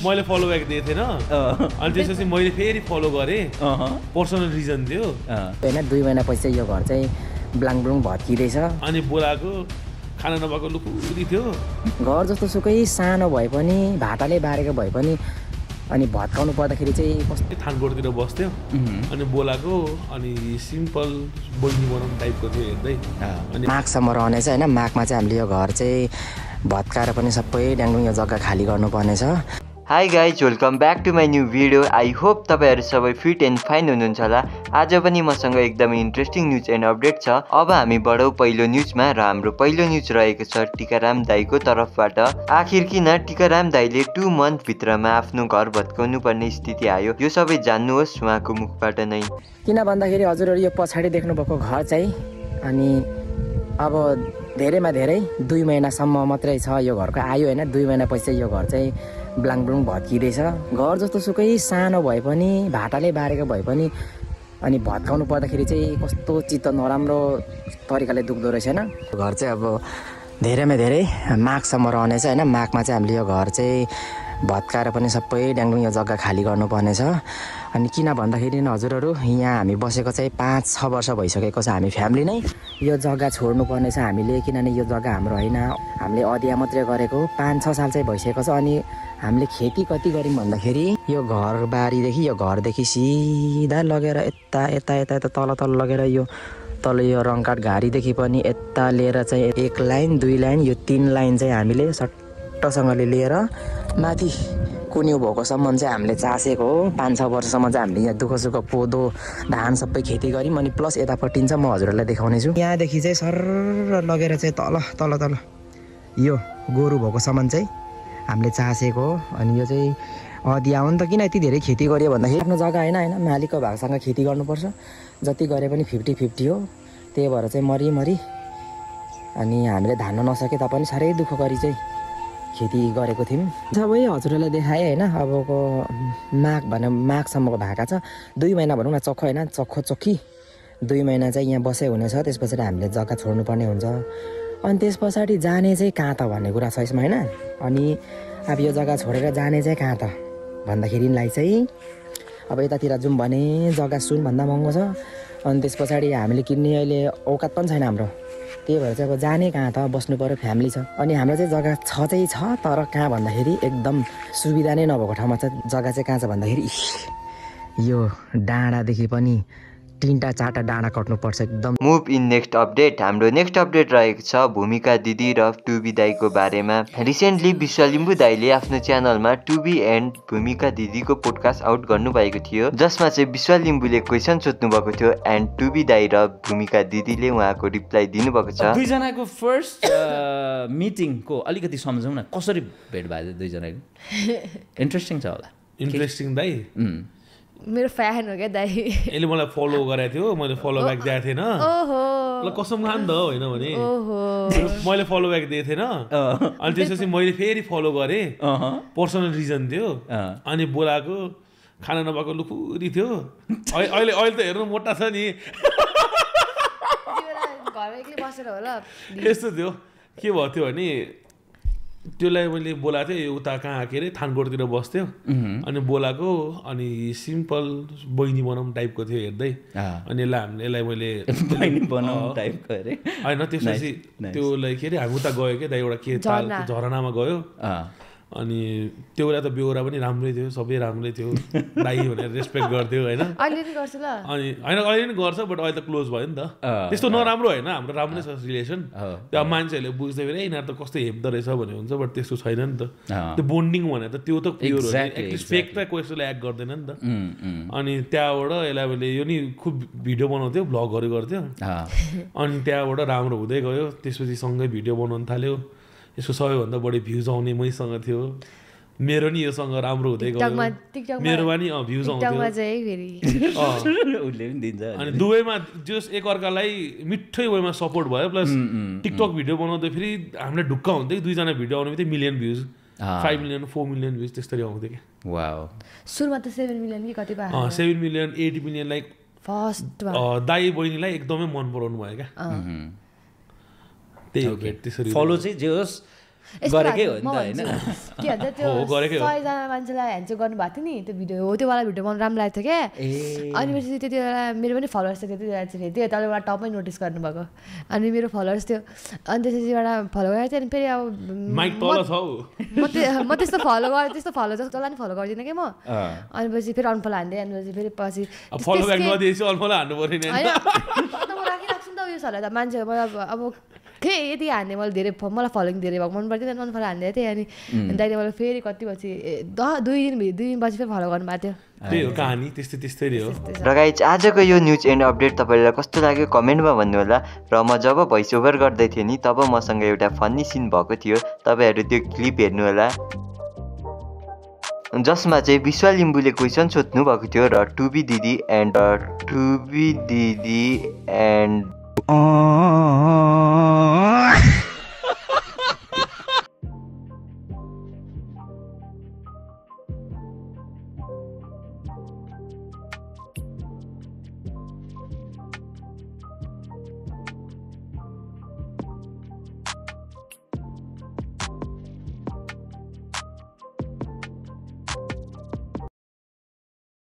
मैले follow back दिएको थिएन अनि त्यसपछि मैले फेरि फलो गरेँ पर्सनल रिजन थियो होइन 2 महिनापछि यो घर चाहिँ ब्लाङ ब्लुङ भत्किँदैछ अनि बोलाएको खाना नपाएको लुकुरी थियो घर जस्तो सुकै सानो भए पनि भाटाले बारेको भए पनि अनि भत्काउनु पर्दाखेरि चाहिँ कस्तो थानकोटतिर बस्थ्यो अनि बोलाएको अनि सिम्पल बहिनी बनाउनु टाइपको थियो हेर्दै अनि माघसम्म रहनेछ होइन माघमा चाहिँ हामीले यो घर चाहिँ भत्काएर पनि सबै ड्याङडुङ यो जग्गा खाली गर्नुपर्नेछ hi guys welcome back to my new video I hope तपाईँहरू सबै फिट एन्ड फाइन हुनुहुन्छ होला आज पनि मसँग एकदमै इन्ट्रेस्टिङ न्युज एन्ड अपडेट छ अब हामी बढौँ पहिलो न्युजमा र हाम्रो पहिलो न्युज रहेको छ टिकाराम दाईको तर्फबाट आखिर किन टिकाराम दाईले 2 मन्थ भित्रमा आफ्नो घर भत्काउनु पर्ने स्थिति आयो यो सबै जान्नुहोस् उहाँको मुखबाट नै किन भन्दाखेरि हजुरहरू यो पछाडि देख्नुभएको घर चाहिँ अनि अब धेरैमा धेरै 2 महिनासम्म मात्रै छ यो घरको आयो होइन 2 महिनापछि चाहिँ यो घर चाहिँ ब्लाङ ब्लुङ भत्किँदैछ घर जस्तो सुकै सानो भए पनि भाटाले बारेको भए पनि अनि भत्काउनु पर्दाखेरि चाहिँ कस्तो चित्त नराम्रो तरिकाले दुख्दो रहेछ होइन घर चाहिँ अब धेरैमा धेरै माघसम्म रहनेछ होइन माघमा चाहिँ हामीले यो घर चाहिँ भत्काएर पनि सबै ड्याङडुङ यो जग्गा खाली गर्नुपर्नेछ अनि किन भन्दाखेरि हजुरहरू यहाँ हामी बसेको चाहिँ 5-6 वर्ष भइसकेको छ हामी फ्यामिली नै यो जग्गा छोड्नुपर्नेछ हामीले किनभने यो जग्गा हाम्रो होइन हामीले अदिया मात्रै गरेको 5-6 साल चाहिँ भइसकेको छ अनि हामीले खेती कति गऱ्यौँ भन्दाखेरि यो घरबारीदेखि यो घरदेखि सिधा लगेर यता यता यता यता तल तल लगेर यो तल यो रङकाट घारीदेखि पनि यता लिएर चाहिँ 1 लाइन 2 लाइन यो 3 लाइन चाहिँ हामीले सट्टसँगले लिएर माथि कुन्यु भएकोसम्म चाहिँ हामीले चासेको हो 5-6 वर्षसम्म चाहिँ हामीले यहाँ दुःख सुख कोदो धान सबै खेती गऱ्यौँ अनि प्लस यतापट्टि चाहिँ म हजुरहरूलाई देखाउने छु यहाँदेखि चाहिँ सर लगेर चाहिँ तल तल तल यो गोरु भएकोसम्म चाहिँ हामीले चासेको हो अनि यो चाहिँ अदिया हो नि त किन यति धेरै खेती गऱ्यो भन्दाखेरि आफ्नो जग्गा होइन होइन मालिकको भागसँग खेती गर्नुपर्छ जति गरे पनि 50-50 हो त्यही भएर चाहिँ मरी अनि हामीले धान्न नसके तापनि साह्रै दुःख गरी चाहिँ खेती गरेको थियौँ सबै हजुरहरूलाई देखाएँ होइन अबको माघ भने माघसम्मको भाका छ 2 महिना भनौँ न चक्खो होइन चक्खी 2 महिना चाहिँ यहाँ बसे हुनेछ त्यस पछाडि हामीले जग्गा छोड्नुपर्ने हुन्छ अनि त्यस पछाडि जाने चाहिँ कहाँ त भन्ने कुरा छ यसमा होइन अनि अब यो जग्गा छोडेर जाने चाहिँ कहाँ त भन्दाखेरिलाई चाहिँ अब यतातिर जाउँ भने जग्गा सुनभन्दा महँगो छ अनि त्यस पछाडि हामीले किन्ने अहिले औकात पनि छैन हाम्रो त्यही भएर चाहिँ अब जाने कहाँ त बस्नु पऱ्यो फ्यामिली छ अनि हाम्रो चाहिँ जग्गा छ तर कहाँ भन्दाखेरि एकदम सुविधा नै नभएको ठाउँमा चाहिँ जग्गा चाहिँ कहाँ छ भन्दाखेरि यो डाँडादेखि पनि 3-4 डाँडा कट्नुपर्छ एकदम मुभ इन नेक्स्ट अपडेट हाम्रो नेक्स्ट अपडेट रहेको छ भूमिका दिदी र टुबी दाईको बारेमा रिसेन्टली विश्वलिम्बु दाईले आफ्नो च्यानलमा टुबी एन्ड भूमिका दिदीको पोडकास्ट आउट गर्नुभएको थियो जसमा चाहिँ विश्वलिम्बुले क्वेसन सोध्नु भएको थियो एन्ड टुबी दाई र भूमिका दिदीले उहाँको रिप्लाई दिनुभएको छ दुईजनाको फर्स्ट मिटिङको अलिकति सम्झौँ न कसरी भेट भयो दुईजनाको इन्ट्रेस्टिङ छ होला इन्ट्रेस्टिङ दाई मेरो फ्यान हो क्या दाइ यसले मलाई फलो गरेको थियो मैले फलो ब्याक दिएको थिएन ल कसम खान त होइन भने मैले फलो ब्याक दिएको थिएन अनि त्यसपछि मैले फेरि फलो गरेँ पर्सनल रिजन थियो अनि बोलाएको खाना नपाएको लुकुरी थियो अहिले त हेर्नु मोटा छ नि यस्तो थियो के भएको थियो भने त्यसलाई मैले बोलाएको थिएँ उता कहाँ के अरे थानकोटतिर बस्थ्यो अनि बोलाएको अनि सिम्पल बहिनी बनाउँ टाइपको थियो हेर्दै अनि यसलाई मैले होइन त्यसपछि त्योलाई के अरे हामी उता गयो क्या दाइ एउटा के झरनामा गयो अनि त्यो बेला त बेहोरा पनि राम्रै थियो सबै राम्रै थियो दाइ भनेर रेस्पेक्ट गर्थ्यो होइन अनि होइन अहिले पनि गर्छ बट अहिले त क्लोज भयो नि त त्यस्तो नराम्रो होइन हाम्रो राम्रै छ रिलेसन त्यो मान्छेहरूले बुझ्दै फेरि यिनीहरू त कस्तो हेप्दो रहेछ भन्ने हुन्छ बट त्यस्तो छैन नि त त्यो बोन्डिङ भने त त्यो त प्योर हो एटलिस्ट फेक त कोही एक्ट गर्दैन नि त अनि त्यहाँबाट यसलाई मैले यो नि खुब भिडियो बनाउँथ्यो भ्लगहरू गर्थ्यो अनि त्यहाँबाट राम्रो हुँदै गयो त्यसपछि सँगै भिडियो बनाउनु थाल्यो यसको सबैभन्दा बढी भ्युज आउने मैसँग थियो मेरो नि योसँग राम्रो हुँदै गयो मेरोमा नि भ्युज आउँथ्यो अनि दुवैमा जस एकअर्कालाई मिठै वेमा सपोर्ट भयो प्लस टिकटक भिडियो बनाउँदै फेरि हामीलाई ढुक्क हुन्थ्यो दुईजना भिडियो आउने बित्तिकै million views 5 million 4 million views त्यस्तरी आउँथ्यो क्या वाउ सुरुमा त 7 मिलियन कि कति भयो 7 मिलियन 8 मिलियन लाइक फर्स्ट दाइ बहिनीलाई एकदमै मन पराउनु भयो क्या त्यही हो त्यसरी फलो चाहिँ जे होस् गरेकै हो नि त होइन के भन्छ त्यो 100जना मान्छेलाई ह्यान्डसेक गर्नुभएको थियो नि त्यो भिडियो हो त्योवाला भिडियो मलाई राम्रो लागेको थियो क्या अनि पछि त्यति बेला मेरो पनि फलोवर्स थियो त्यति बेला चाहिँ त्यो यताले एउटा टपमै नोटिस गर्नुभएको अनि मेरो फलोवर्स थियो अनि त्यसपछि एउटा फलो गरेको थियो अनि फेरि अब म त्यस्तो फलो गरेँ त्यस्तो फलो जसलाई नि फलो गर्दिनँ कि म अनि पछि फेरि अनफलो हान्दै अनि पछि राखिराख्छु नि त उयो सरलाई त मान्छे अब के यति हान्ने मैले धेरै मलाई फलोइङ धेरै भएको मन पर्थ्यो अनफलो हान्दै थिएँ अनि दाइले मलाई फेरि कति पछि 2 दिनपछि फेरि फलो गर्नुभएको थियो त्यही हो कहानी त्यस्तै हो र गाइज आजको यो न्युज एन्ड अपडेट तपाईँलाई कस्तो लाग्यो कमेन्टमा भन्नुहोला र म जब भोइस ओभर गर्दै थिएँ नि तब मसँग एउटा फन्नी सिन भएको थियो तपाईँहरू त्यो क्लिप हेर्नुहोला जसमा चाहिँ विश्वा लिम्बूले क्वेसन सोध्नु भएको थियो र टुबी दिदी एन्ड